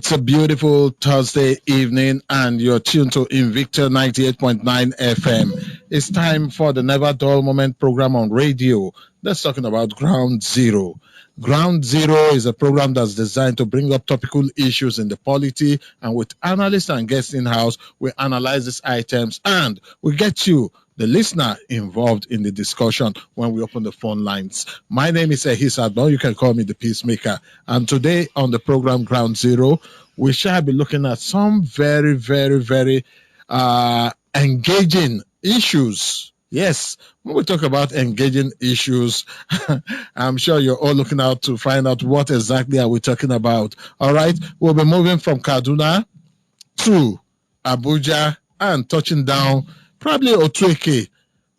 It's a beautiful Thursday evening, and you're tuned to Invicta 98.9 FM. It's time for the Never Dull Moment program on radio that's talking about Ground Zero. Ground Zero is a program that's designed to bring up topical issues in the polity, and with analysts and guests in house, we analyze these items and we get you, the listener, involved in the discussion when we open the phone lines. My name is Ehis Adbo. You can call me the Peacemaker. And today on the program Ground Zero, we shall be looking at some very engaging issues. Yes, when we talk about engaging issues, I'm sure you're all looking out to find out what exactly are we talking about. All right, we'll be moving from Kaduna to Abuja and touching down probably Otweke.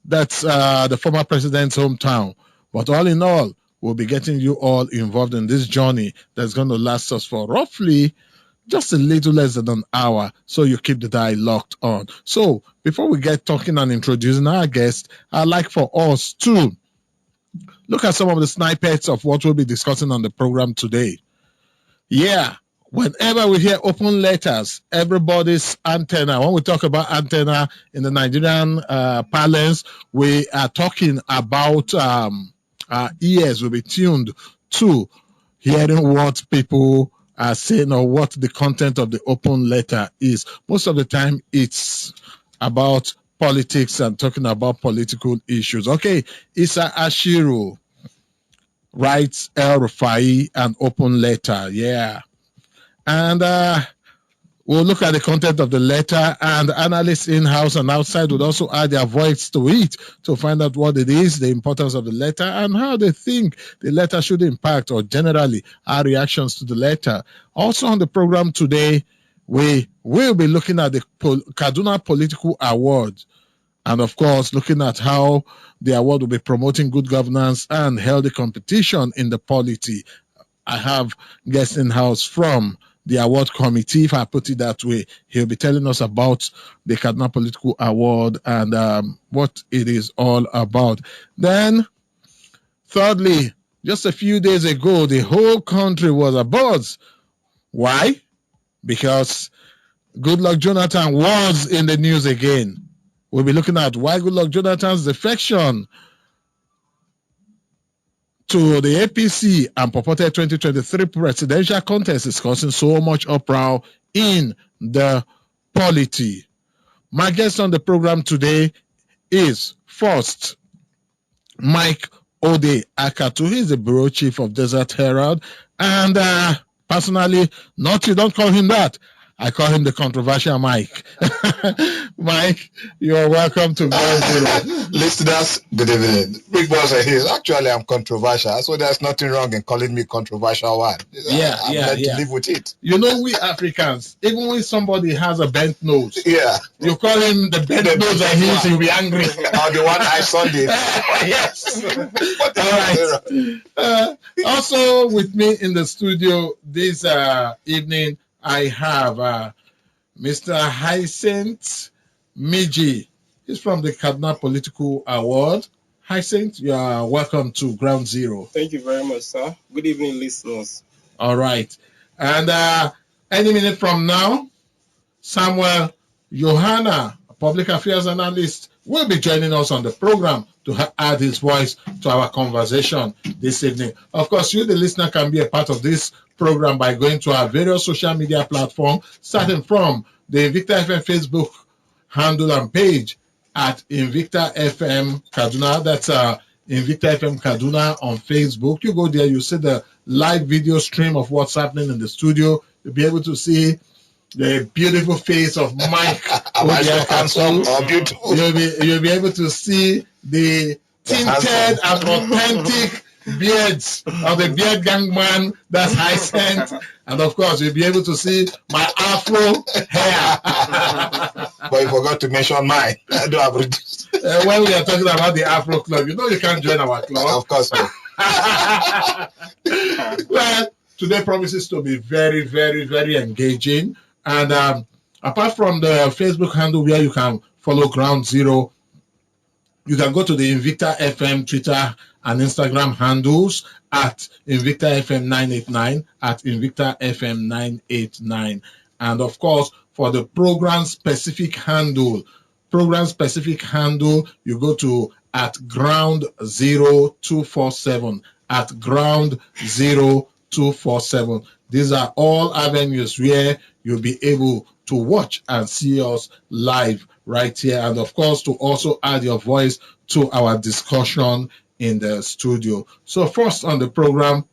That's the former president's hometown. But all in all, we'll be getting you all involved in this journey that's going to last us for roughly just a little less than an hour, so you keep the dial locked on. So before we get talking and introducing our guest, I'd like for us to look at some of the snippets of what we'll be discussing on the program today. Yeah, whenever we hear open letters, everybody's antenna, when we talk about antenna in the Nigerian parlance, we are talking about our ears will be tuned to hearing what people are saying or what the content of the open letter is. Most of the time, it's about politics and talking about political issues. Okay, Issa Ashiru writes El Rufai an open letter. Yeah. And we'll look at the content of the letter, and analysts in-house and outside would also add their voice to it to find out what it is, the importance of the letter, and how they think the letter should impact, or generally our reactions to the letter. Also on the program today, we will be looking at the Kaduna Political Award, and of course looking at how the award will be promoting good governance and healthy competition in the polity. I have guests in-house from the award committee, if I put it that way. He'll be telling us about the Kaduna Political Award and what it is all about. Then, thirdly, just a few days ago, the whole country was abuzz. Why? Because Goodluck Jonathan was in the news again. We'll be looking at why Goodluck Jonathan's defection to the APC and purported 2023 presidential contest is causing so much uproar in the polity. My guest on the program today is first Mike Ode Akatu. He's the bureau chief of Desert Herald, and personally, you don't call him that. I call him the controversial Mike. Mike, you're welcome to Ground Zero. Listeners, good evening. Big Boss are here. Actually, I'm controversial, so there's nothing wrong in calling me controversial one. I'm meant to live with it. You know, we Africans, even when somebody has a bent nose, you call him the bent nose and he'll be angry. Or the one I Sunday. Yes. All right. Also with me in the studio this evening, I have Mr. Hyacinth Miji. He's from the Kaduna Political Award. Hyacinth, you are welcome to Ground Zero. Thank you very much, sir. Good evening, listeners. All right. And any minute from now, Samuel Johanna, a public affairs analyst, will be joining us on the program to add his voice to our conversation this evening. Of course, you, the listener, can be a part of this program by going to our various social media platforms, starting from the Invicta FM Facebook handle and page at Invicta FM Kaduna. That's Invicta FM Kaduna on Facebook. You go there, you see the live video stream of what's happening in the studio. You'll be able to see the beautiful face of Mike. You'll be able to see the tinted and authentic beards of the beard gang man, that's Hyacinth. And of course, you'll be able to see my afro hair. But you forgot to mention mine. I don't have reduced. When we are talking about the Afro Club, you know you can't join our club. Of course not. Well, today promises to be very engaging. And apart from the Facebook handle where you can follow Ground Zero, You can go to the Invicta FM Twitter and Instagram handles at Invicta FM 989, at Invicta FM 989. And of course, for the program specific handle, you go to at ground 0247, at ground 0247. These are all avenues where you'll be able to watch and see us live right here, and of course to also add your voice to our discussion in the studio. So first on the program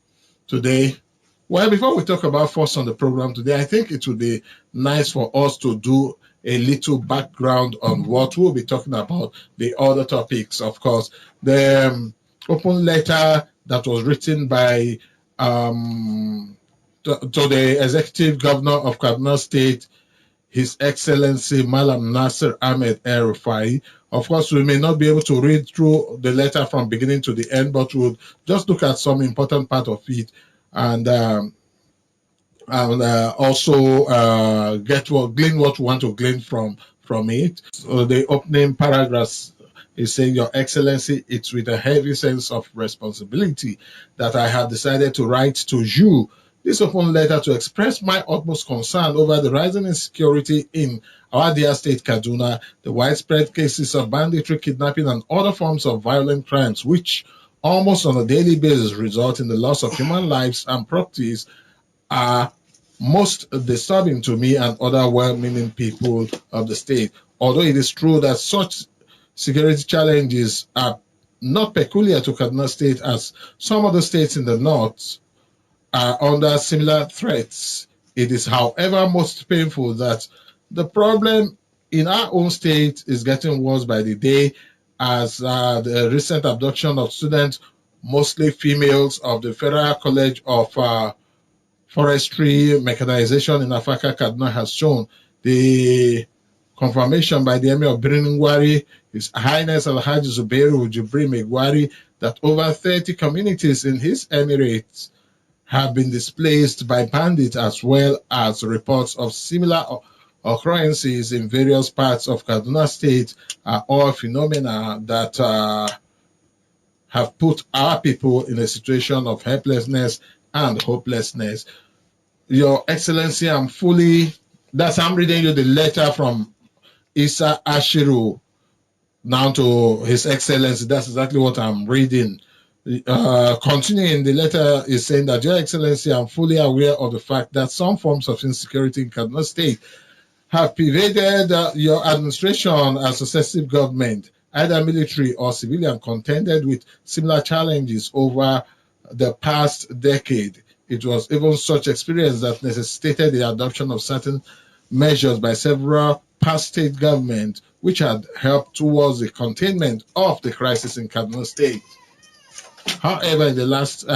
today, well, before we talk about first on the program today, I think it would be nice for us to do a little background on what we'll be talking about, the other topics. Of course, the open letter that was written by to the Executive Governor of Kaduna State, His Excellency Malam Nasir Ahmed El-Rufai. Of course, we may not be able to read through the letter from beginning to the end, but we'll just look at some important part of it and also glean what we want to glean from it. So the opening paragraphs is saying, Your Excellency, it's with a heavy sense of responsibility that I have decided to write to you this open letter to express my utmost concern over the rising insecurity in our dear state, Kaduna, the widespread cases of banditry, kidnapping, and other forms of violent crimes, which almost on a daily basis result in the loss of human lives and properties, are most disturbing to me and other well-meaning people of the state. Although it is true that such security challenges are not peculiar to Kaduna State, as some other states in the north are under similar threats, it is, however, most painful that the problem in our own state is getting worse by the day, as the recent abduction of students, mostly females, of the Federal College of Forestry Mechanization in Afaka, Kaduna has shown. The confirmation by the Emir of Birnin Gwari, His Highness Alhaji Zubairu Jibri Megwari, that over 30 communities in his emirates have been displaced by bandits, as well as reports of similar occurrences in various parts of Kaduna State, are all phenomena that have put our people in a situation of helplessness and hopelessness. Your Excellency, I'm reading you the letter from Isa Ashiru now to His Excellency. That's exactly what I'm reading. Continuing, the letter is saying that, Your Excellency, I'm fully aware of the fact that some forms of insecurity in Kaduna State have pervaded your administration as successive government, either military or civilian, contended with similar challenges over the past decade. It was even such experience that necessitated the adoption of certain measures by several past state governments, which had helped towards the containment of the crisis in Kaduna State. However, in the last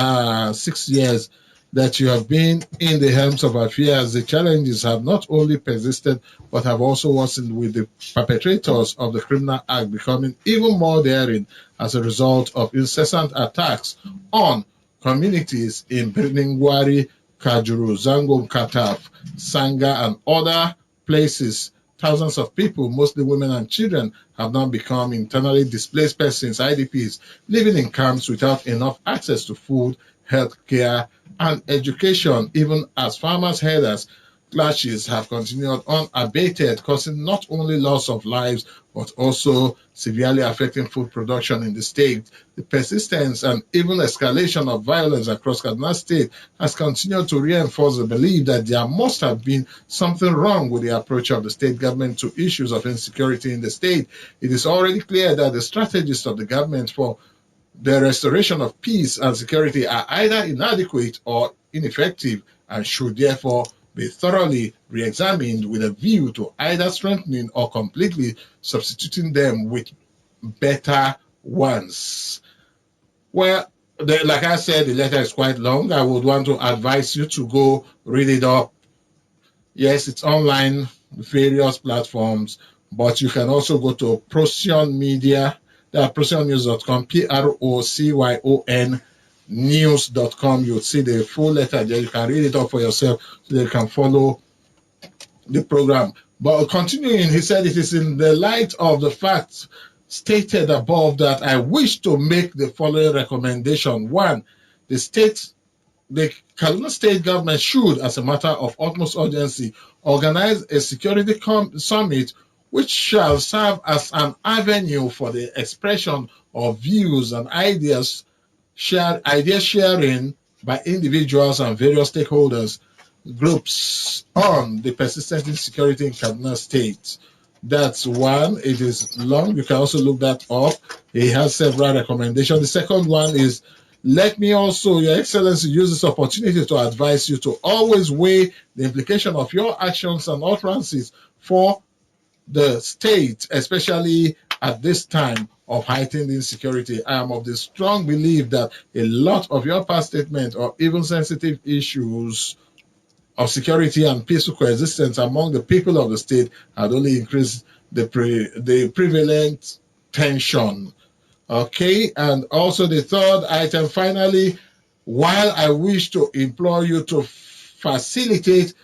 6 years that you have been in the helms of affairs, the challenges have not only persisted, but have also worsened, with the perpetrators of the criminal act becoming even more daring as a result of incessant attacks on communities in Birnin Gwari, Kajuru, Zangom, Kataf, Sanga, and other places. Thousands of people, mostly women and children, have now become internally displaced persons, IDPs, living in camps without enough access to food, health care, and education, even as farmers' herders clashes have continued unabated, causing not only loss of lives, but also severely affecting food production in the state. The persistence and even escalation of violence across Kaduna State has continued to reinforce the belief that there must have been something wrong with the approach of the state government to issues of insecurity in the state. It is already clear that the strategies of the government for the restoration of peace and security are either inadequate or ineffective, and should therefore be thoroughly re-examined with a view to either strengthening or completely substituting them with better ones. Well, like I said, the letter is quite long. I would want to advise you to go read it up. Yes, it's online, various platforms, but you can also go to Procyon Media, ProcyonNews.com, PROCYON news.com. You'll see the full letter there. You can read it up for yourself so that you can follow the program. But continuing, he said, it is in the light of the fact stated above that I wish to make the following recommendation. One, the Kaduna State government should, as a matter of utmost urgency, organize a security summit which shall serve as an avenue for the expression of views and idea sharing by individuals and various stakeholders groups on the persistent insecurity in Kaduna State. That's one. It is long. You can also look that up. He has several recommendations. The second one is, let me also, Your Excellency, use this opportunity to advise you to always weigh the implication of your actions and utterances for the state, especially at this time of heightened insecurity. I am of the strong belief that a lot of your past statements or even sensitive issues of security and peaceful coexistence among the people of the state had only increased the prevalent tension. Okay, and also the third item, finally, while I wish to implore you to facilitate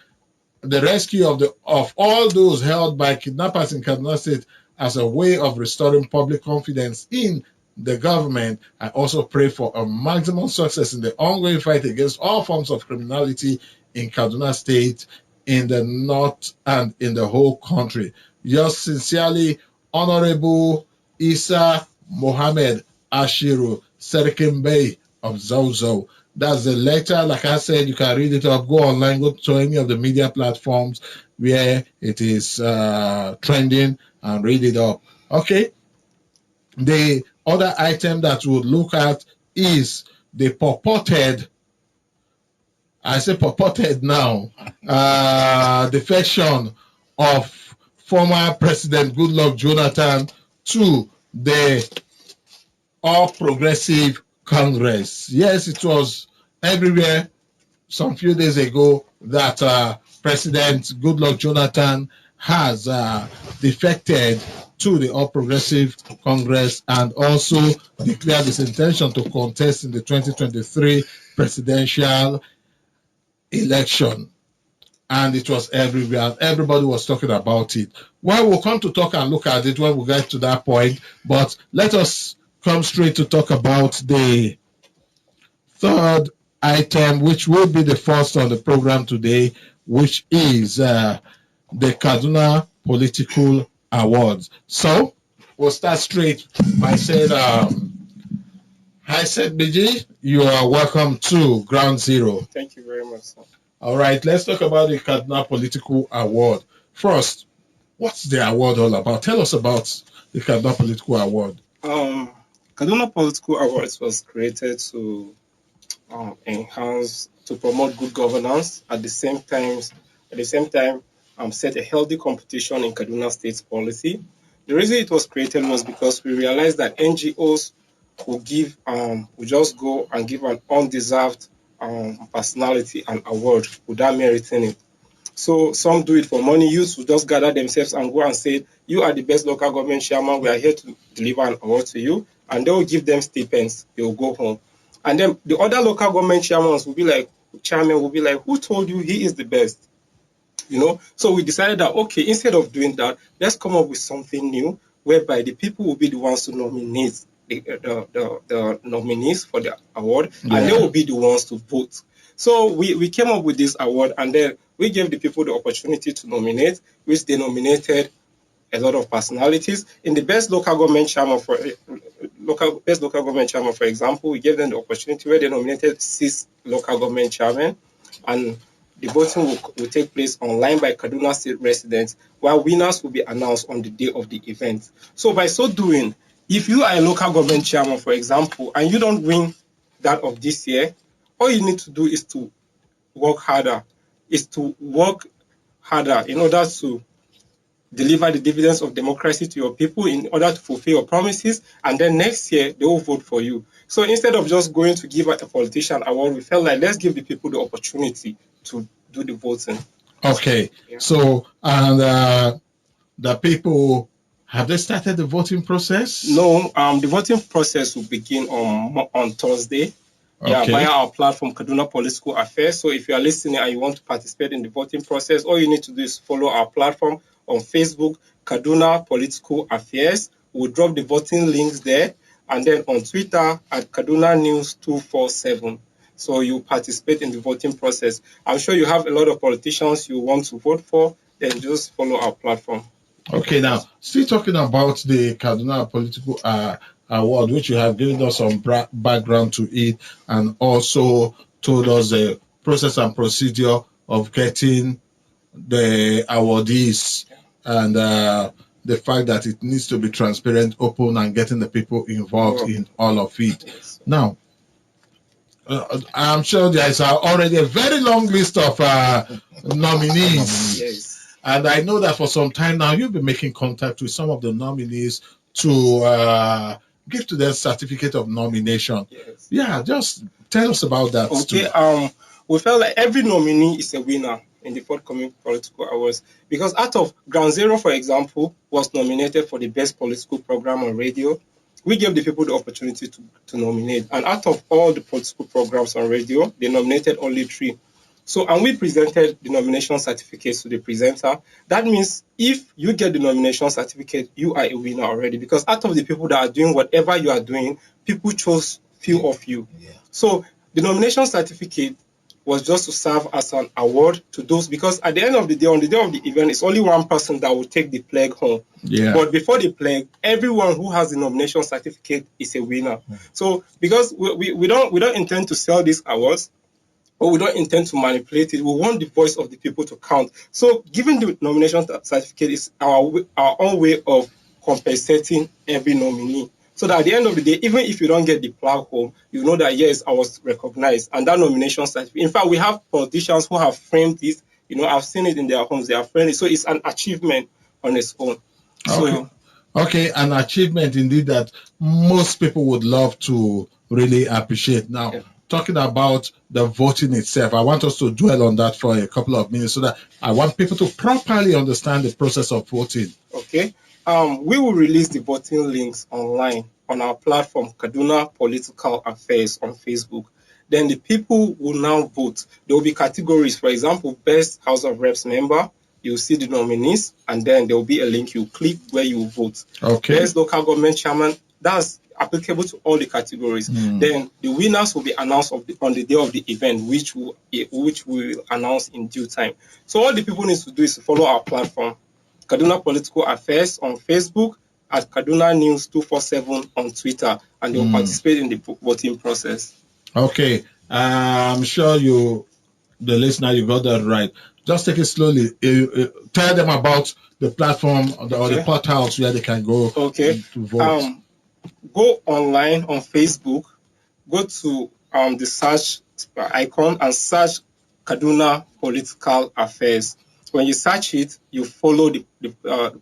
the rescue of all those held by kidnappers in Kaduna State as a way of restoring public confidence in the government, I also pray for a maximum success in the ongoing fight against all forms of criminality in Kaduna State, in the north, and in the whole country. Yours sincerely, Honorable Isa Mohammed Ashiru, Serikin Bey of Zozo. That's the letter. Like I said, you can read it up. Go online, go to any of the media platforms where it is trending and read it up. Okay. The other item that we'll look at is the purported, I say purported now, defection of former President Goodluck Jonathan to the All Progressive Congress. Yes, it was everywhere some few days ago that President Goodluck Jonathan has defected to the All Progressive Congress and also declared his intention to contest in the 2023 presidential election. And it was everywhere. Everybody was talking about it. Well, we'll come to talk and look at it when we get to that point. But let us come straight to talk about the third item, which will be the first on the program today, which is the Kaduna Political Awards. So we'll start straight by saying, hi, Seth BG. You are welcome to Ground Zero. Thank you very much, sir. All right, let's talk about the Kaduna Political Award. First, what's the award all about? Tell us about the Kaduna Political Award. Kaduna Political Awards was created to enhance, to promote good governance, at the same time, set a healthy competition in Kaduna State's policy. The reason it was created was because we realized that NGOs will just go and give an undeserved personality an award without meriting it. So some do it for money. Youths will just gather themselves and go and say, you are the best local government chairman. We are here to deliver an award to you. And they will give them stipends. They will go home. And then the other local government chairman will be like, who told you he is the best? You know, so we decided that, okay, instead of doing that, let's come up with something new whereby the people will be the ones to nominate the nominees for the award, and they will be the ones to vote. So we came up with this award, and then we gave the people the opportunity to nominate, which they nominated a lot of personalities. In the best local government chairman, for example, we gave them the opportunity where they nominated 6 local government chairmen, and the voting will take place online by Kaduna State residents, while winners will be announced on the day of the event. So by so doing, if you are a local government chairman, for example, and you don't win that of this year, all you need to do is to work harder, in order to deliver the dividends of democracy to your people, in order to fulfill your promises, and then next year they will vote for you. So instead of just going to give a politician award, we felt like let's give the people the opportunity to do the voting. Okay, yeah. So and the people, have they started the voting process? No, the voting process will begin on Thursday. Okay. Yeah, via our platform, Kaduna Political Affairs. So if you are listening and you want to participate in the voting process, all you need to do is follow our platform on Facebook, Kaduna Political Affairs. we'll drop the voting links there, and then on Twitter at Kaduna News 247. So you participate in the voting process. I'm sure you have a lot of politicians you want to vote for, then just follow our platform. Okay, now, still talking about the Kaduna Political Award, which you have given us some background to it, and also told us the process and procedure of getting the awardees, and the fact that it needs to be transparent, open, and getting the people involved in all of it. Yes. Now, I'm sure there is already a very long list of nominees. Yes. And I know that for some time now, you've been making contact with some of the nominees to give to them certificate of nomination. Yes. Yeah, just tell us about that. Okay. We felt like every nominee is a winner in the forthcoming political awards, because out of Ground Zero, for example, was nominated for the best political program on radio. We gave the people the opportunity to nominate. And out of all the political programs on radio, they nominated only 3. So, and we presented the nomination certificates to the presenter. That means if you get the nomination certificate, you are a winner already, because out of the people that are doing whatever you are doing, people chose few of you. Yeah. So the nomination certificate was just to serve as an award to those, because at the end of the day, on the day of the event, it's only one person that will take the plaque home. Yeah. But before the plaque, everyone who has the nomination certificate is a winner. So because we don't intend to sell these awards, or we don't intend to manipulate it, we want the voice of the people to count. So giving the nomination certificate is our own way of compensating every nominee. So that at the end of the day, even if you don't get the plaque home, you know that, yes, I was recognized. And that nomination certificate, in fact, we have politicians who have framed this. You know, I've seen it in their homes. They are framed it. So it's an achievement on its own. Okay. Okay, an achievement indeed that most people would love to really appreciate. Now, talking about the voting itself, I want us to dwell on that for a couple of minutes so that I want people to properly understand the process of voting. Okay. We will release the voting links online on our platform, Kaduna Political Affairs on Facebook. Then the people will now vote. There will be categories. For example, Best House of Reps member. You'll see the nominees, and then there will be a link. You click where you vote. Okay. Best Local Government Chairman. That's applicable to all the categories. Then the winners will be announced on the day of the event, which we will announce in due time. So all the people need to do is to follow our platform, Kaduna Political Affairs on Facebook, at Kaduna News 247 on Twitter, and they will participate in the voting process. Okay. I'm sure the listener, you got that right. Just take it slowly. Tell them about the platform or the portals where they can go to vote. Go online on Facebook, go to the search icon and search Kaduna Political Affairs. When you search it, you follow the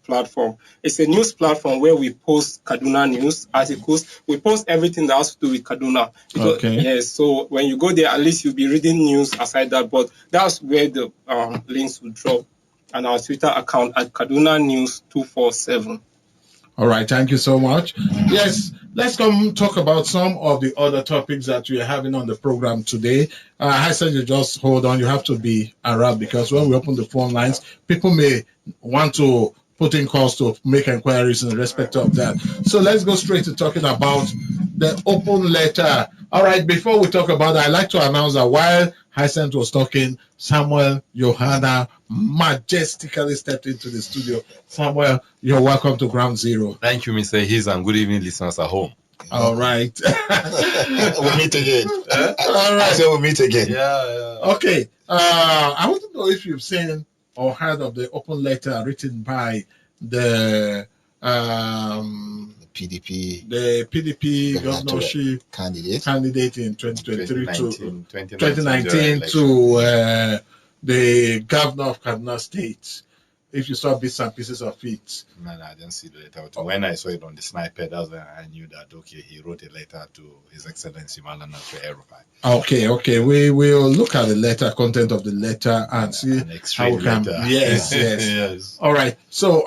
platform. It's a news platform where we post Kaduna news articles. We post everything that has to do with Kaduna. Yes, so when you go there, at least you'll be reading news aside that. But that's where the links will drop. And our Twitter account at Kaduna News 247. All right, thank you so much. Yes, let's come talk about some of the other topics that we are having on the program today. I said you just hold on. You have to be around, because when we open the phone lines, people may want to put in calls to make inquiries in respect of that. So let's go straight to talking about the open letter. All right, before we talk about that, I'd like to announce that while Hyacinth was talking, Samuel Johanna majestically stepped into the studio. Samuel, you're welcome to Ground Zero. Thank you, Mr. Hayes, and good evening, listeners at home. All right. We'll meet again. All right. So we'll meet again. Yeah. Okay. I want to know if you've seen or heard of the open letter written by the PDP governorship candidate in 2019 to the governor of Kaduna State. If you saw bits and pieces of it. Man, I didn't see the letter. When I saw it on the snippet, that's when I knew that, okay, he wrote a letter to His Excellency Malam Nasir El-Rufai. Okay. We will look at the letter, content of the letter, and see how we can. Yes. All right. So,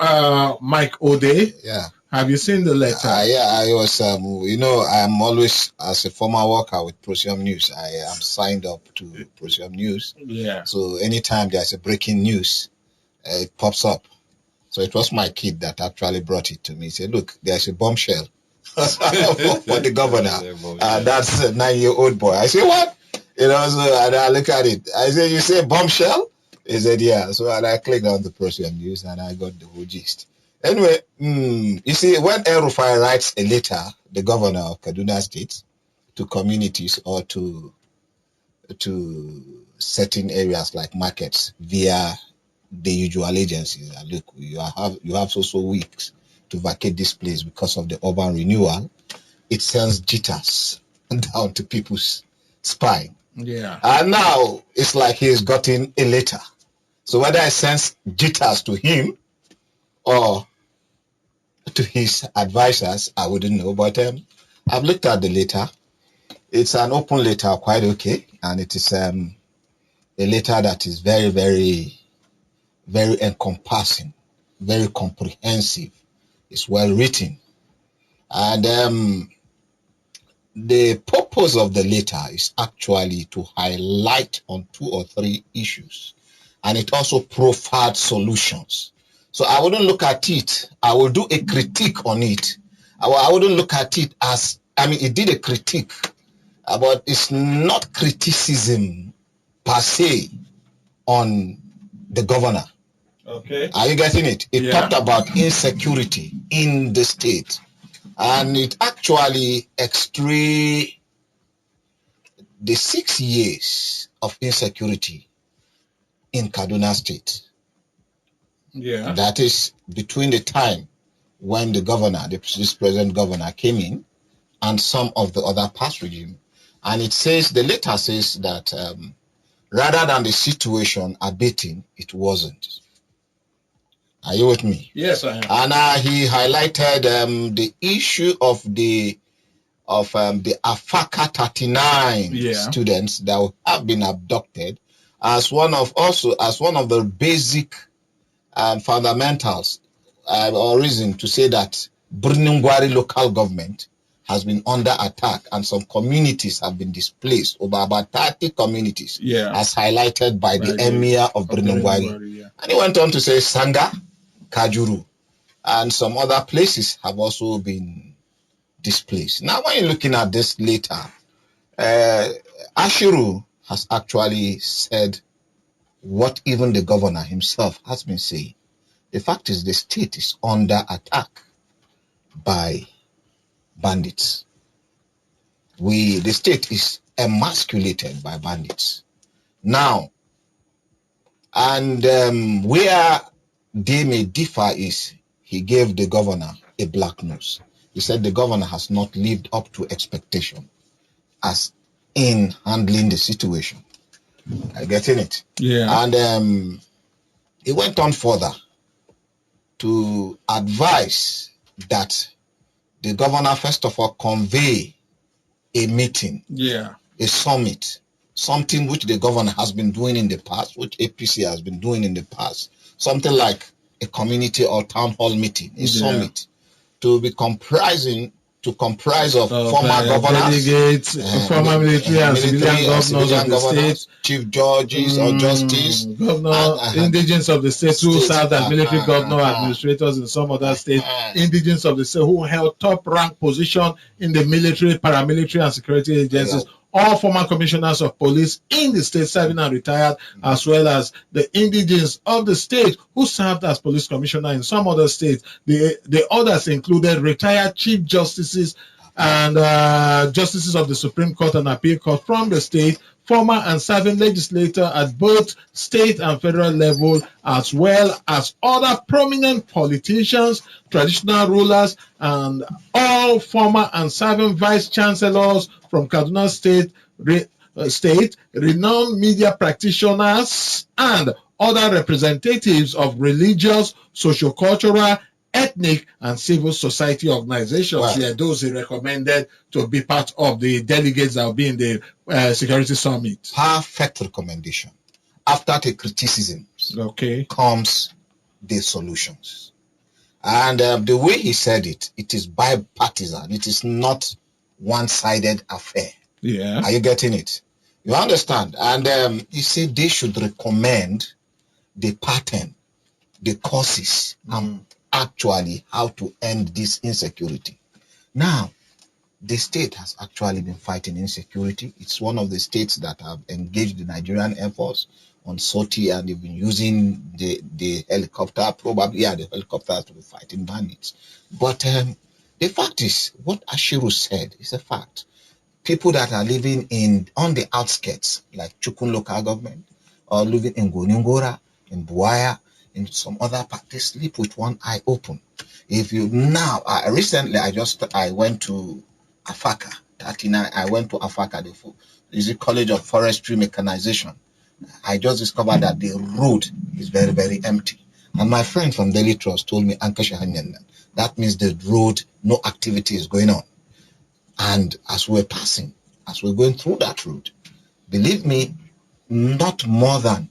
Mike Ode. Yeah. Have you seen the letter? I was, I'm always, as a former worker with Prosium News, I am signed up to Prosium News. Yeah. So anytime there's a breaking news, it pops up. So it was my kid that actually brought it to me. He said, look, there's a bombshell for the governor. That's a 9-year-old boy. I said, what? You know, so and I look at it. I said, you say bombshell? He said, yeah. So and I clicked on the Persian news and I got the whole gist. Anyway, you see, when El-Rufai writes a letter, the governor of Kaduna State, to communities or to certain areas like markets via the usual agencies, that look, you have so weeks to vacate this place because of the urban renewal, it sends jitters down to people's spine. Yeah. And now it's like he's gotten a letter. So whether it sends jitters to him or to his advisors, I wouldn't know. But I've looked at the letter. It's an open letter, quite okay. And it is a letter that is very, very, very encompassing, very comprehensive. It's well written. And the purpose of the letter is actually to highlight on 2 or 3 issues. And it also provides solutions. So I wouldn't look at it. I will do a critique on it. I wouldn't look at it as, it did a critique, but it's not criticism per se on the governor. Okay. Are you getting it? It talked about insecurity in the state. And it actually extracted the 6 years of insecurity in Kaduna State. Yeah. That is between the time when the governor, this present governor, came in and some of the other past regime. And it says, the letter says that rather than the situation abating, it wasn't. Are you with me? Yes, I am. And he highlighted the issue of the Afaka 39 students that have been abducted as one of the basic fundamentals or reason to say that Birnin Gwari local government has been under attack and some communities have been displaced, over about 30 communities, as highlighted by the emir of Birnin Gwari. And he went on to say Sanga, Kajuru, and some other places have also been displaced. Now, when you're looking at this later, Ashiru has actually said what even the governor himself has been saying. The fact is the state is under attack by bandits. The state is emasculated by bandits. Now, and where they may differ is he gave the governor a black nose. He said the governor has not lived up to expectation as in handling the situation. Are you getting it? Yeah. And he went on further to advise that the governor first of all convey a meeting, a summit, something which the governor has been doing in the past, which APC has been doing in the past, something like a community or town hall meeting, a summit, to comprise of former governors, delegates, former military and civilian governors of the state, chief judges or justice, indigents of the state who served as military governor, administrators in some other states, indigents of the state who held top rank position in the military, paramilitary and security agencies, all former commissioners of police in the state serving and retired, as well as the indigents of the state who served as police commissioner in some other states. The others included retired chief justices and justices of the Supreme Court and Appeal Court from the state, former and serving legislator at both state and federal level, as well as other prominent politicians, traditional rulers, and all former and serving vice chancellors from Kaduna State, renowned media practitioners, and other representatives of religious, socio-cultural, ethnic, and civil society organizations. Wow. Those he recommended to be part of the delegates that will be in the security summit. Perfect recommendation. After the criticisms comes the solutions. And the way he said it, it is bipartisan. It is not one-sided affair. Yeah. Are you getting it? You understand? And he said they should recommend the pattern the causes and actually how to end this insecurity. Now, the state has actually been fighting insecurity. It's one of the states that have engaged the Nigerian Air Force on sortie, and they've been using the helicopter, probably, the helicopters to be fighting bandits. But the fact is, what Ashiru said is a fact. People that are living on the outskirts, like Chukun local government, or living in Goningora, in Buaya, in some other part, they sleep with one eye open. If you now, recently I went to Afaka, 39. I went to Afaka, the College of Forestry Mechanization. I just discovered that the road is very, very empty. And my friend from Daily Trust told me, that means the road, no activity is going on. And as we're passing, as we're going through that road, believe me, not more than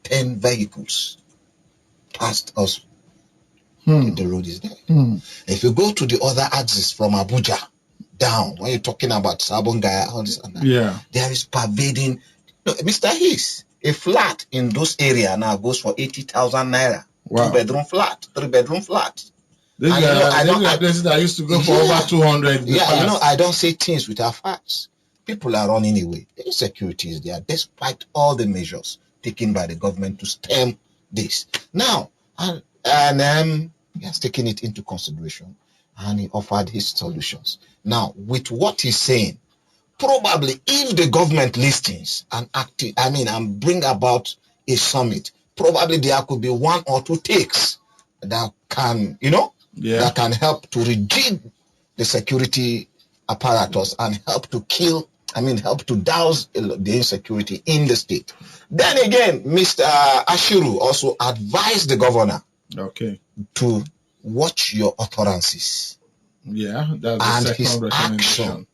10 vehicles passed us. The road is there. If you go to the other axis from Abuja down, when you're talking about Sabongaya, all this and that, there is pervading. No, Mr. Hayes, a flat in those areas now goes for 80,000 naira. Wow. 2-bedroom flat, 3-bedroom flat. These are places that used to go for over 200. I don't say things without facts. People are running away. The insecurity is there, despite all the measures taken by the government to stem this. Now, and he has taken it into consideration, and he offered his solutions. Now, with what he's saying, probably if the government listens and and bring about a summit, probably there could be 1 or 2 takes that can, that can help to rigid the security apparatus and help to douse the insecurity in the state. Then again, Mr. Ashiru also advised the governor to watch your utterances. Yeah, that's the second recommendation. Action.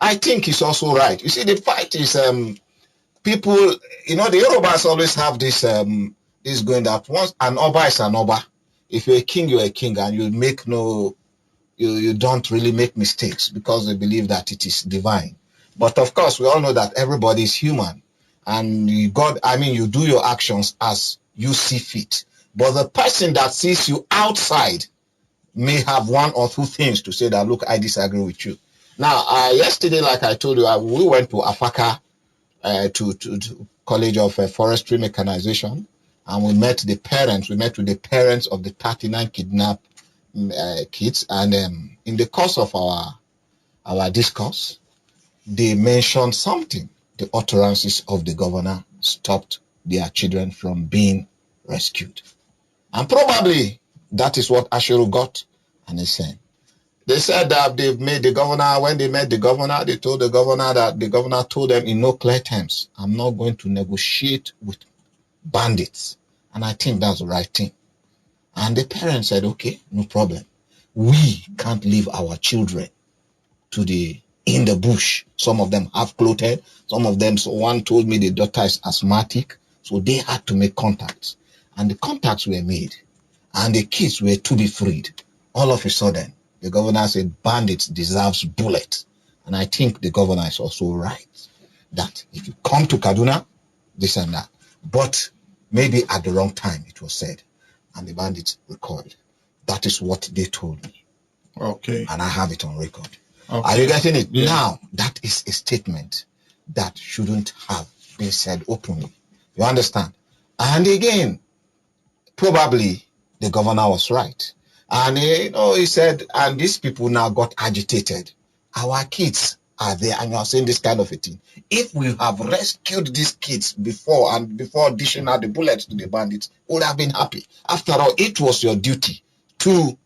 I think he's also right. You see, the fight is people, the Yorubas always have this going that once an Oba is an Oba. If you're a king, you're a king, and you don't really make mistakes because they believe that it is divine. But of course, we all know that everybody is human, and you do your actions as you see fit. But the person that sees you outside may have 1 or 2 things to say that, look, I disagree with you. Now, yesterday, like I told you, we went to Afaka, to College of Forestry Mechanization, and we met the parents. We met with the parents of the 39 kidnapped kids, and in the course of our discourse, they mentioned something. The utterances of the governor stopped their children from being rescued. And probably that is what Ashiru got and he said. They said that they've made the governor, when they met the governor, they told the governor that the governor told them in no clear terms, I'm not going to negotiate with bandits. And I think that's the right thing. And the parents said, okay, no problem. We can't leave our children in the bush. Some of them have clothed. Some of them, so one told me the daughter is asthmatic. So they had to make contacts. And the contacts were made. And the kids were to be freed. All of a sudden, the governor said bandits deserves bullet. And I think the governor is also right. That if you come to Kaduna, this and that. But maybe at the wrong time, it was said. And the bandits recorded. That is what they told me. Okay. And I have it on record. Okay. Are you getting it? Yeah. Now, that is a statement that shouldn't have been said openly. You understand? And again, probably the governor was right. And he said, and these people now got agitated. Our kids are there, and you are saying this kind of a thing. If we have rescued these kids before dishing out the bullets to the bandits, we would have been happy. After all, it was your duty to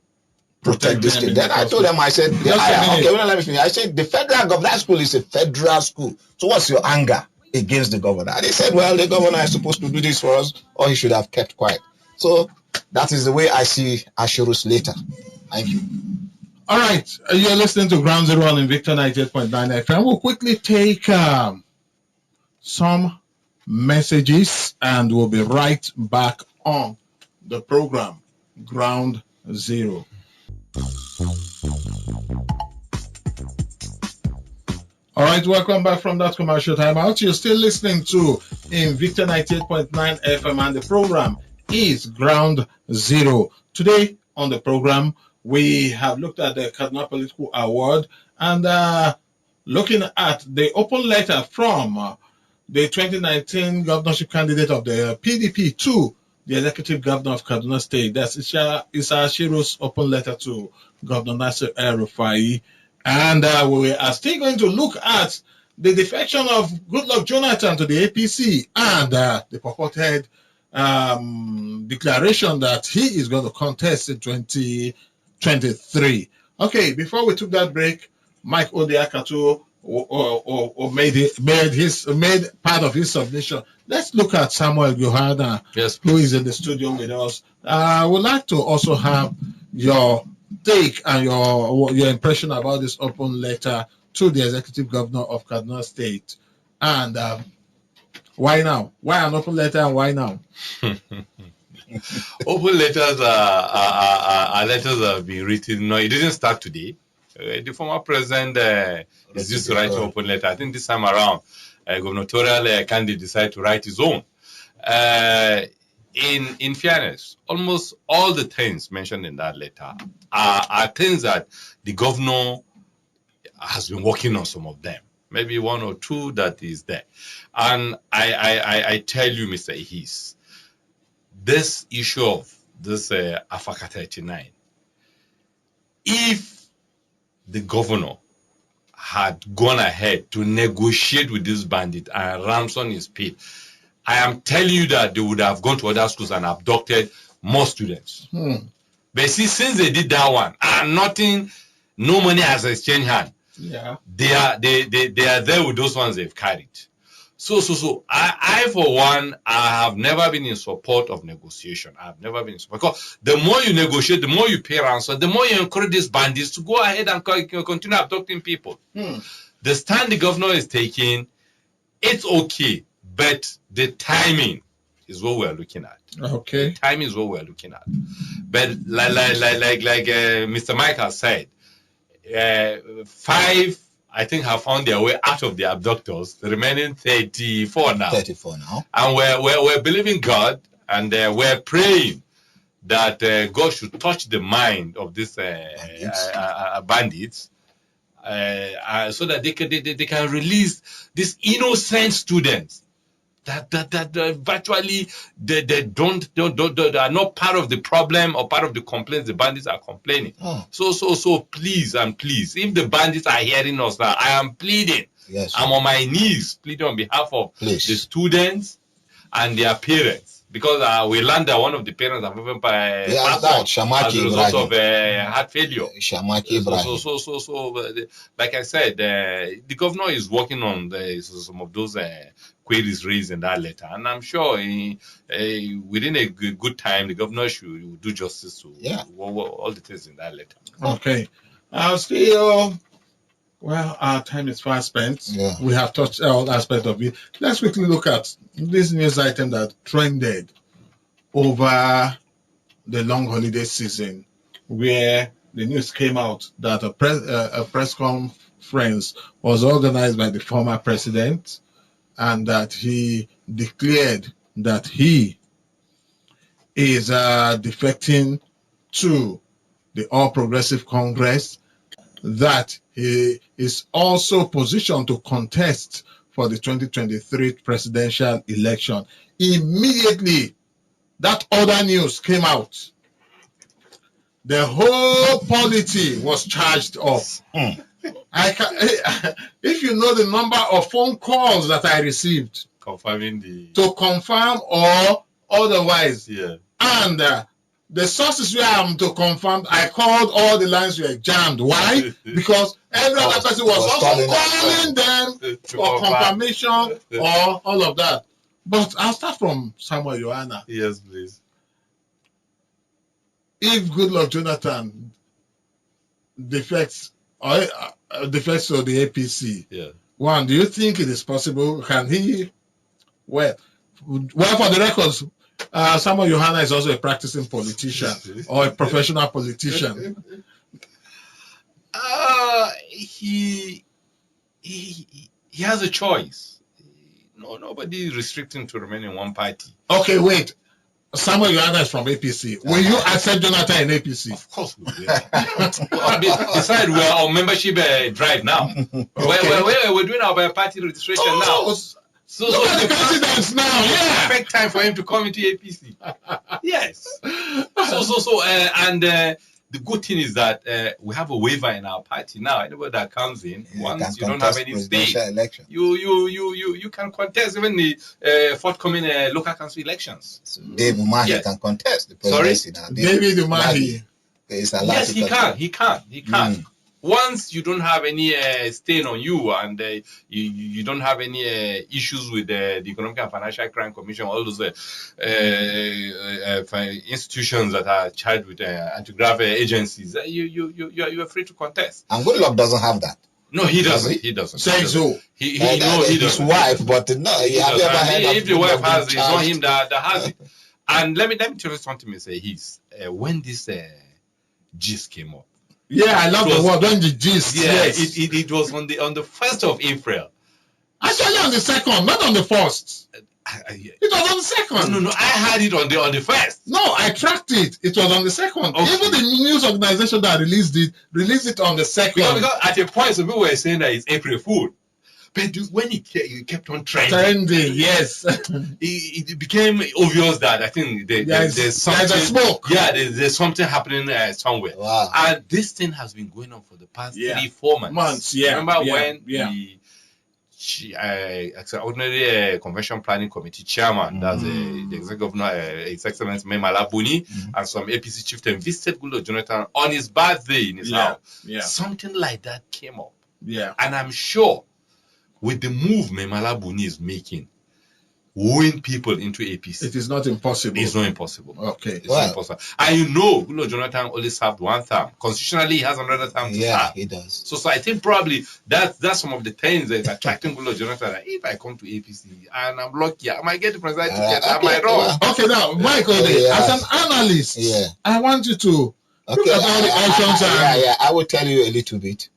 protect this kid. Then I told them, I said, let me finish. I said, the federal government, that school is a federal school. So what's your anger against the governor? And they said, well, the governor is supposed to do this for us, or he should have kept quiet. So that is the way I see Ashiru's later. Thank you. All right. You're listening to Ground Zero on Invicta 98.9 FM. We'll quickly take some messages and we'll be right back on the program, Ground Zero. All right, welcome back from that commercial timeout. You're still listening to Invicta 98.9 FM and the program is Ground Zero. Today on the program, we have looked at the Kaduna Political Award and looking at the open letter from the 2019 governorship candidate of the PDP to the executive governor of Kaduna State. That's Issa Ashiru's open letter to Governor Nasir El-Rufai. And we are still going to look at the defection of Goodluck Jonathan to the APC and the purported declaration that he is going to contest in 2023. Okay, before we took that break, Mike Odiakato made part of his submission. Let's look at Samuel Yohana, Yes, who is in the studio with us. I would like to also have your take and your impression about this open letter to the executive governor of Kaduna State. And why now? Why an open letter and why now? Open letters are letters that have been written. No, it didn't start today. The former president is used to write an open letter. I think this time around, gubernatorial candidate decided to write his own. In fairness, almost all the things mentioned in that letter are things that the governor has been working on. Some of them, maybe one or two that is there. And I tell you, Mr. Ihis, this issue of this Afaka 39, if the governor had gone ahead to negotiate with this bandit and ransom his paid, I am telling you that they would have gone to other schools and abducted more students. But see, since they did that one, and nothing, no money has exchanged hand. Yeah. They are there with those ones they've carried. So I for one, I have never been in support of negotiation. I have never been in support, because the more you negotiate, the more you pay ransom, the more you encourage these bandits to go ahead and continue abducting people. The stand the governor is taking, it's okay, but the timing is what we're looking at. Okay. Timing is what we're looking at. But like Mr. Mike has said, 5, I think, have found their way out of the abductors. The remaining 34 now. 34 now. And we're believing God, and we're praying that God should touch the mind of these bandits, so that they can release these innocent students that virtually they are not part of the problem or part of the complaints the bandits are complaining. So please, if the bandits are hearing us now, I am pleading. Yes. I'm on my knees pleading on behalf of the students and their parents, because we learned that one of the parents have even passed on as a result of heart failure. Shamaki Ibrahim. So, like I said, the governor is working on some of those queries raised in that letter, and I'm sure within a good time the governor should do justice to all the things in that letter. Okay. Still, well, our time is fast spent. Yeah. We have touched all aspects of it. Let's quickly look at this news item that trended over the long holiday season, where the news came out that a press conference was organized by the former president, and that he declared that he is defecting to the All Progressive Congress, that he is also positioned to contest for the 2023 presidential election. Immediately, that other news came out. The whole polity was charged up. If you know the number of phone calls that I received Confirming to confirm or otherwise, yeah. And the sources where I'm to confirm, I called, all the lines were jammed. Why? Because every other person was also calling them for confirmation or all of that. But I'll start from Samuel Yohana. Yes, please. If Goodluck Jonathan defects to the APC, one, do you think it is possible? Can he? Well, for the records, Samuel Yohana is also a practicing politician or a professional politician. He has a choice. No, nobody is restricting to remain in one party. Okay, wait. Samuel Yohana is from APC. Will you accept Jonathan in APC? Of course we will. Besides, we are on membership drive now. We're doing our party registration now. So Look at the presidents now. Yeah. Perfect time for him to come into APC. Yes. The good thing is that we have a waiver in our party now. Anybody that comes in, once you don't have any stake, you can contest even the forthcoming local council elections. So Dave Umahi can contest the presidency now. David Umahi is allowed. Yes, he can. Once you don't have any stain on you and you don't have any issues with the Economic and Financial Crime Commission, all those institutions that are charged with anti-graft agencies, you're free to contest. And Goodluck doesn't have that. No, he doesn't. He doesn't. Say so. He doesn't. His wife, but no, if the wife has it, it's not him that has it. And let me tell you something, Mr. When this gist came up. Yeah, I love the word when the gist. Yeah, yes. it was on the 1st of April. Actually, on the 2nd, not on the 1st. It was on the 2nd. No. I had it on the 1st. No, I tracked it. It was on the 2nd. Okay. Even the news organization that released it on the 2nd. Because at a point, some people were saying that it's April Fool. But when it kept on trending, yes, it became obvious that I think there's something. There's a smoke. Yeah, there's something happening somewhere. Wow. And this thing has been going on for the past 3-4 months. Yeah. Remember when the Extraordinary Convention Planning Committee chairman, that's the executive governor, His Excellency Memala Buni, and some APC chieftain visited Goodluck Jonathan on his birthday in his house. Yeah. Something like that came up. Yeah. And I'm sure with the move Memala Buni is making, wooing people into APC, it is not impossible. It's not impossible. Okay. It's not impossible. And Goodluck Jonathan only served one term. Constitutionally, he has another term to serve. Yeah, he does. So I think probably that's some of the things that is attracting Goodluck Jonathan. That if I come to APC and I'm lucky, I might get the presidential ticket. I might wrong. Okay, now, Michael, as an analyst, I want you to look at all the options. I will tell you a little bit.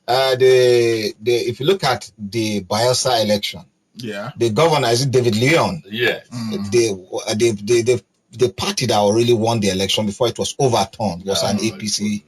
If you look at the Bayelsa election, the governor is David Leon. Yeah. The party that really won the election before it was overturned was an APC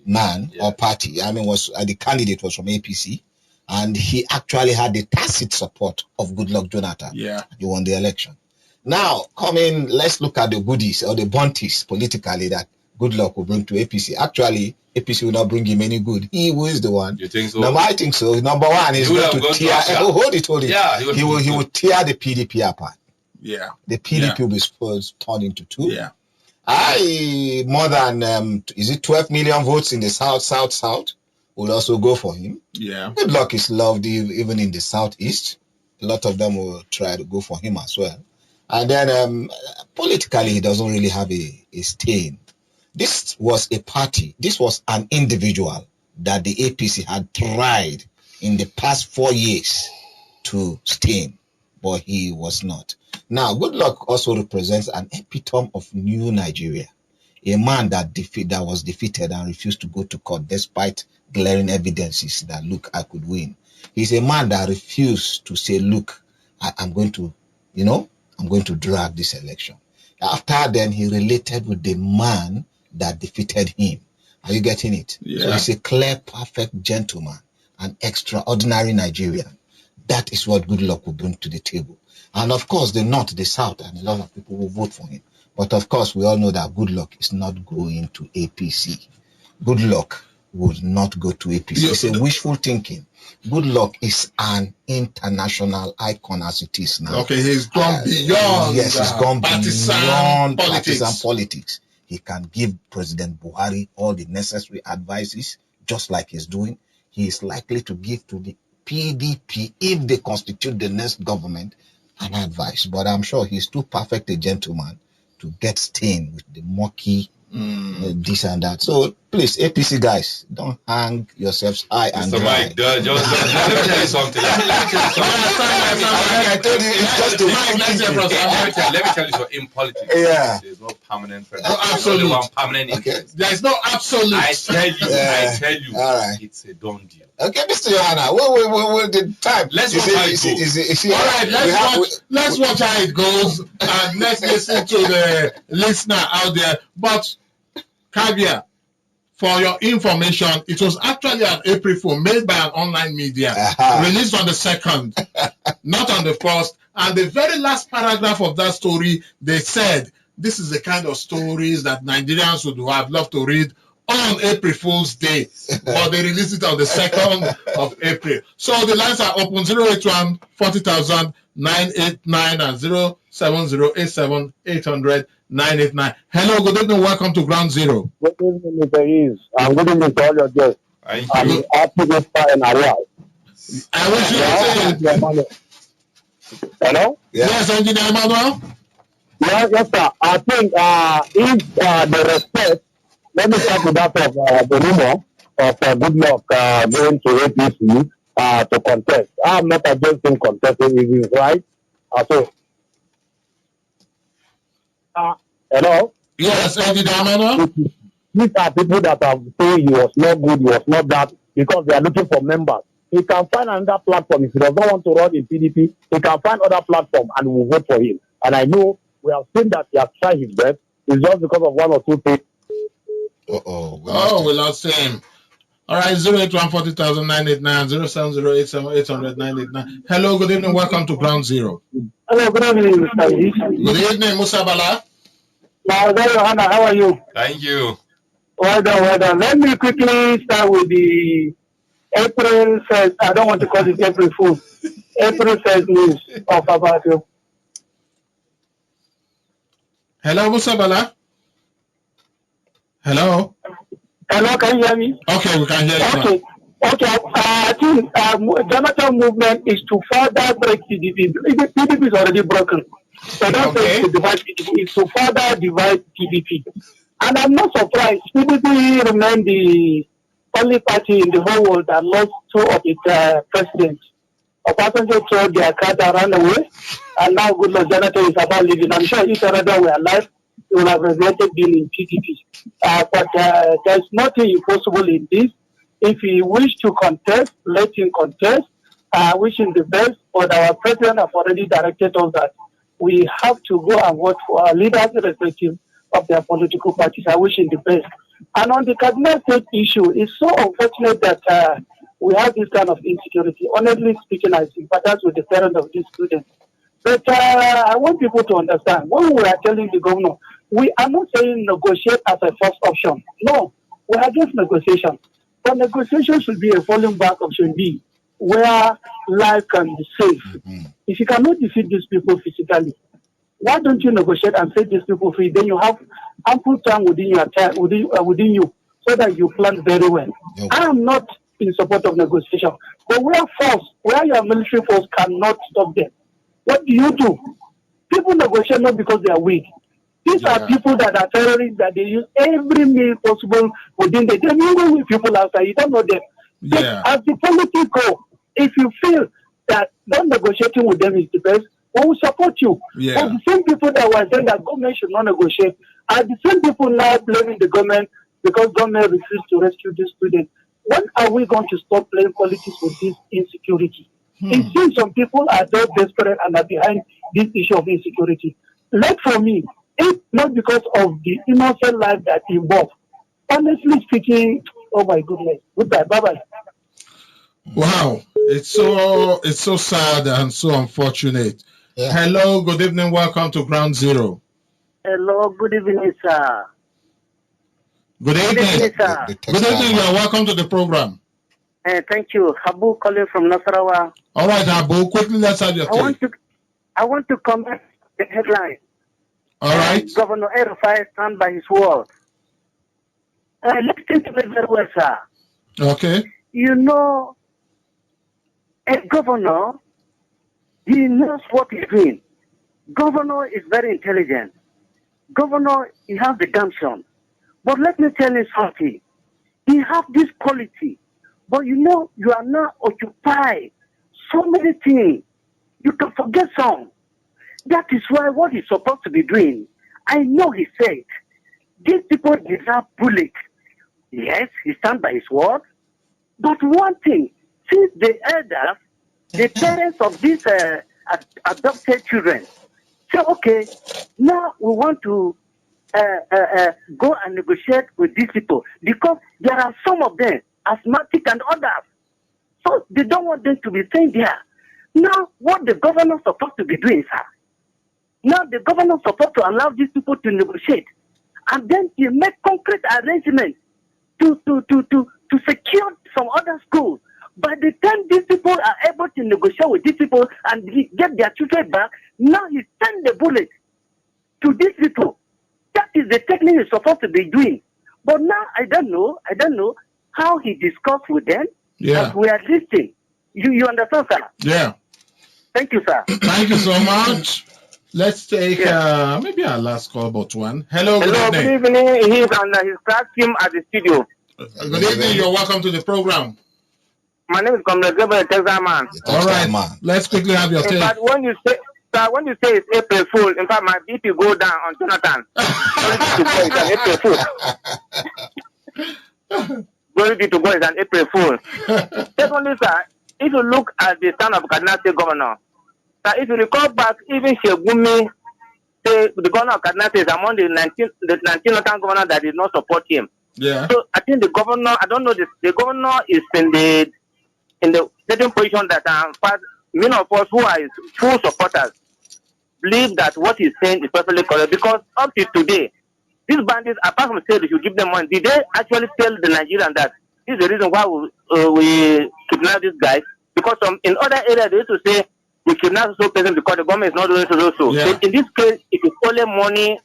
man or party. I mean, the candidate was from APC, and he actually had the tacit support of Goodluck Jonathan. Yeah. He won the election. Now, let's look at the goodies or the bounties politically that Goodluck will bring to APC. Actually, APC will not bring him any good. He who is the one. You think so? No, I think so. Number one is going to tear. Hold it. Yeah, he will tear the PDP apart. Yeah. The PDP will be torn into two. Yeah. More than 12 million votes in the South will also go for him. Yeah. Goodluck is loved even in the Southeast. A lot of them will try to go for him as well. And then politically, he doesn't really have a stain. This was a party. This was an individual that the APC had tried in the past 4 years to stain, but he was not. Now, Goodluck also represents an epitome of new Nigeria, a man that was defeated and refused to go to court despite glaring evidences that, look, I could win. He's a man that refused to say, look, I'm going to drag this election. After then, he related with the man that defeated him. Are you getting it? Yeah. So he's a clear, perfect gentleman, an extraordinary Nigerian. That is what Goodluck will bring to the table. And of course, the North, the South, and a lot of people will vote for him. But of course, we all know that Goodluck is not going to APC. Goodluck would not go to APC. It's a wishful thinking. Goodluck is an international icon as it is now. Okay, he's gone beyond. Yes, he's gone beyond politics. Partisan politics. He can give President Buhari all the necessary advices, just like he's doing. He is likely to give to the PDP, if they constitute the next government, an advice. But I'm sure he's too perfect a gentleman to get stained with the murky this and that. So please, APC guys, don't hang yourselves high and dry. Mike, let me tell you something. I told you it's just a Let me tell you something. In politics, there's no permanent friend. Absolutely. Only one permanent interest. There's no absolute. I tell you, All right. it's a done deal. Okay, Mr. Johanna, what the time? Let's watch how it goes. All right, let's watch how it goes, and let's listen to the listener out there. But Kavia, for your information, it was actually an April Fool made by an online media, released on the 2nd, not on the 1st. And the very last paragraph of that story, they said, this is the kind of stories that Nigerians would have loved to read on April Fool's Day. But they released it on the 2nd of April. So the lines are open, 081 40,000 989 and 07087 800 989. Hello, good evening, welcome to Ground Zero. Good evening, Mr. Ease. Good evening to all your guests. Thank I'm you. happy to start in Hawaii. I wish you to say, Hello? yes, Engineer Emmanuel. Yes, sir. I think if the respect, let me start with that of the rumor of good luck going to APC to contest. I'm not against him contesting if he's right. So, hello? Yes, Engineer Emmanuel. These are people that have said he was not good, he was not that, because they are looking for members. He can find another platform. If he does not want to run in PDP, he can find other platform and we will vote for him. And I know we have seen that he has tried his best. It's just because of one or two things. We lost him. All right, 081 40,000 989 07087 800 989. Hello, good evening, welcome to Ground Zero. Hello, good evening, Mr. East. Good evening, Musa Bala. Now, Johanna, how are you? Thank you. Well done. Let me quickly start with the April 1st. I don't want to call it April Fool. April 1st news of about you. Hello, Musa Bala. Hello. Hello, can you hear me? Okay, we can hear you Okay. I think Jonathan movement is to further break PDP. PDP is already broken. So don't say to divide PDP. It's to further divide PDP. And I'm not surprised. PDP remained the only party in the whole world that lost two of its presidents. Obasanjo told their car to run away, and now good Lord Jonathan is about leaving. I'm sure if Jonathan were alive, he would have regretted being in PDP. But there's nothing impossible in this. If he wishes to contest, let him contest. I wish him the best, but our president have already directed us that we have to go and vote for our leaders irrespective of their political parties. I wish him the best. And on the Kaduna State issue, it's so unfortunate that we have this kind of insecurity. Honestly speaking, I sympathize with the parents of these students. But I want people to understand, when we are telling the governor, we are not saying negotiate as a first option. No, we are against negotiation. But negotiation should be a falling back option B, where life can be safe. If you cannot defeat these people physically, why don't you negotiate and set these people free? Then you have ample time within your within you, so that you plan very well. I am not in support of negotiation, but where your military force cannot stop them, what do? People negotiate not because they are weak. These are people that are terrorists, that they use every means possible within the. They mingle with people outside. You don't know them. As the politics go, if you feel that not negotiating with them is the best, we will support you. But the same people that were saying that government should not negotiate are the same people now blaming the government because government refused to rescue these students. When are we going to stop playing politics with this insecurity? It seems some people are so desperate and are behind this issue of insecurity. Like for me, it's not because of the innocent life that involved. Honestly speaking, oh my goodness. Goodbye. Bye-bye. Wow. It's so sad and so unfortunate. Hello, good evening, welcome to Ground Zero. Hello, good evening, sir. Good evening, sir. Good evening, you are welcome to the program. Thank you. Habu calling from Nasarawa. All right, Habu, quickly let's have your take. I want to comment the headline. All right. Governor El-Rufai stand by his word. Listen to me very well, sir. Okay. You know, a governor, he knows what he's doing. Governor is very intelligent. Governor, he has the gumption. But let me tell you something. He has this quality. But you know, you are now occupied so many things. You can forget some. That is why what he's supposed to be doing, I know he said, these people deserve bullet. Yes, he stands by his word. But one thing, since the elders, the parents of these adopted children, say, okay, now we want to go and negotiate with these people because there are some of them asthmatic and others. So they don't want them to be staying there. Now, what the governor is supposed to be doing, sir? Now the governor is supposed to allow these people to negotiate, and then he make concrete arrangements to secure some other schools. By the time these people are able to negotiate with these people and get their children back, now he send the bullet to these people. That is the technique he's supposed to be doing. But now I don't know how he discussed with them. Yeah. As we are listening. You understand, sir? Yeah. Thank you, sir. Thank you so much. Let's take maybe our last call, but one. Hello, good Hello, evening. good evening. He's on his class team at the studio. Good evening. You're welcome to the program. My name is Comrade Gabriel Texas man. All right, let's quickly have your In take. fact, when you say it's April Fool, in fact, my BP go down on Jonathan. Glory be to God, it's an April Fool. Secondly, sir, if you look at the stand of Kaduna State Governor, sir, if you recall back, even Shegumi, the governor of Kaduna State is among the 19 local governors that did not support him. Yeah. So I think the governor, I don't know, the governor is in the certain position that many of us who are his full supporters believe that what he's saying is perfectly correct, because up to today, these bandits, apart from saying they should give them money, did they actually tell the Nigerians that this is the reason why we kidnap these guys? Because in other areas they used to say we kidnap so person because the government is not doing so. Yeah. So in this case, it is only money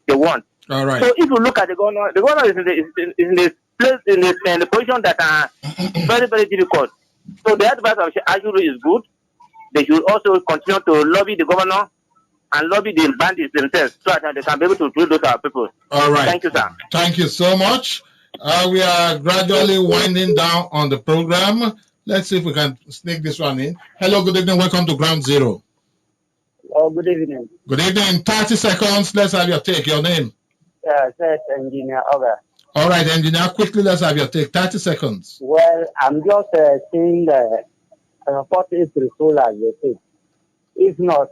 they want. All right. So if you look at the governor is in the place in the position that are very, very difficult. So the advice of Ajuru is good. They should also continue to lobby the governor and lobby the bandits themselves so that they can be able to treat those our people. All right. Thank you, sir. Thank you so much. We are gradually winding down on the program. Let's see if we can sneak this one in. Hello, good evening. Welcome to Ground Zero. Oh, good evening. Good evening. 30 seconds. Let's have your take. Your name. Yes, Engineer Oga. All right, engineer. Quickly, let's have your take. 30 seconds. Well, I'm just saying support April Fool as they say. If not,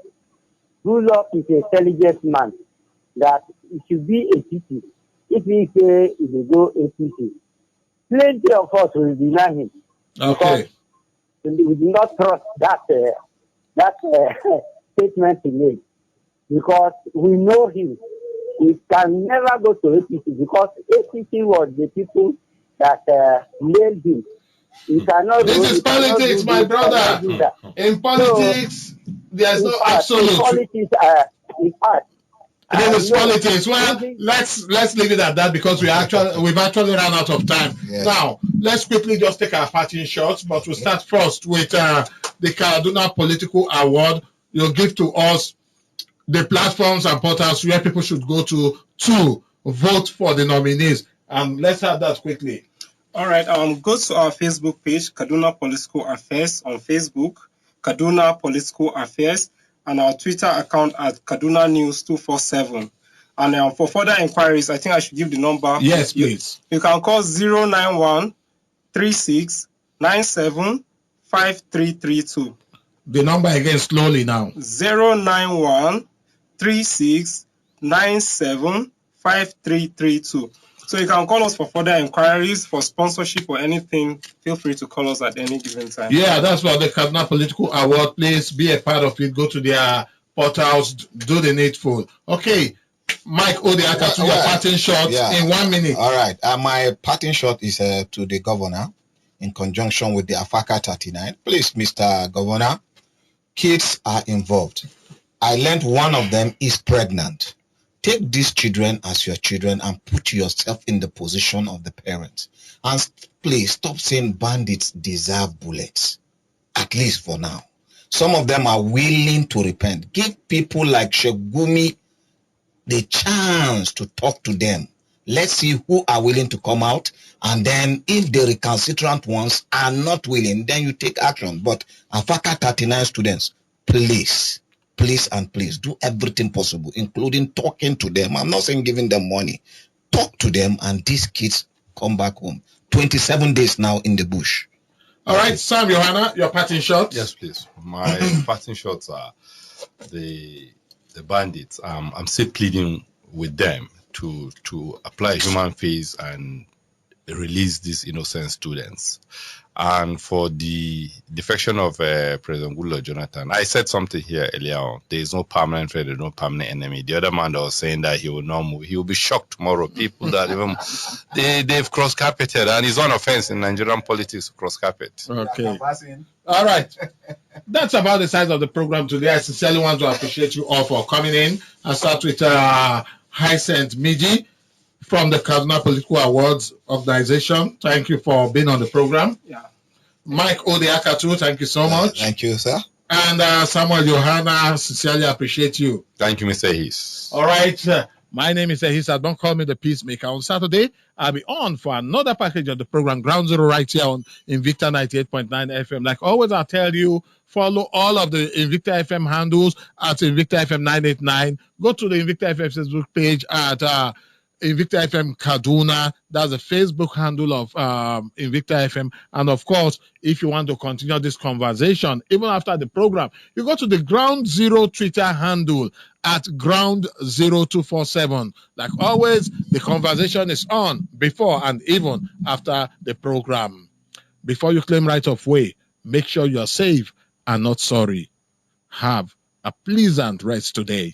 Goodluck is an intelligent man that it should be a pity. If he say it will go APC, plenty of us will deny him. Okay. We do not trust that statement he made, because we know him. He can never go to APC because APC was the people that nailed him. He cannot. This is politics, my brother. In politics, there's no absolute. In politics, in fact, This is politics. Well, let's leave it at that because we've actually run out of time. Yeah. Now, let's quickly just take our parting shots, but we'll start first with the Kaduna Political Award. You'll give to us the platforms and portals where people should go to vote for the nominees. Let's have that quickly. All right. Go to our Facebook page, Kaduna Political Affairs on Facebook, Kaduna Political Affairs, and our Twitter account at Kaduna News 247. And for further inquiries, I think I should give the number. Yes, please. You can call 091 36 97 5332. The number again slowly now. 091 36 97 5332. So you can call us for further inquiries, for sponsorship or anything. Feel free to call us at any given time. Yeah, that's what the Kaduna Political Award. Please be a part of it. Go to their portals, do the needful. Okay, Mike Odiaka, to your parting shot in 1 minute. All right. My parting shot is to the governor in conjunction with the AFACA 39. Please, Mr. Governor, kids are involved. I learned one of them is pregnant. Take these children as your children and put yourself in the position of the parents. And please stop saying bandits deserve bullets, at least for now. Some of them are willing to repent. Give people like Shegumi the chance to talk to them. Let's see who are willing to come out. And then if the recalcitrant ones are not willing, then you take action. But AFACA 39 students, please do everything possible, including talking to them. I'm not saying giving them money. Talk to them and these kids come back home. 27 days now in the bush. All right, Sam Johanna, your parting shots. Yes, please. My parting shots are the bandits. I'm still pleading with them to apply human face and release these innocent students. And for the defection of President Goodluck Jonathan, I said something here earlier on. There is no permanent friend, there's no permanent enemy. The other man that was saying that he will not move, he will be shocked tomorrow. People that even they've cross carpeted, and it's on offense in Nigerian politics to cross carpet. Okay. All right. That's about the size of the program today. I sincerely want to appreciate you all for coming in. I'll start with Hyacinth Miji from the Kaduna Political Awards Organization. Thank you for being on the program. Yeah. Mike Odiakatu, thank you so much. Thank you, sir. And Samuel Johanna, sincerely appreciate you. Thank you, Mr. Hiss. All right. My name is Ehisa. Don't call me the Peacemaker. On Saturday, I'll be on for another package of the program, Ground Zero, right here on Invicta 98.9 FM. Like always, I'll tell you, follow all of the Invicta FM handles at Invicta FM 989. Go to the Invicta FM Facebook page at Invicta FM Kaduna. That's the Facebook handle of Invicta FM. And of course, if you want to continue this conversation, even after the program, you go to the Ground Zero Twitter handle at Ground 0247. Like always, the conversation is on before and even after the program. Before you claim right of way, make sure you're safe and not sorry. Have a pleasant rest today.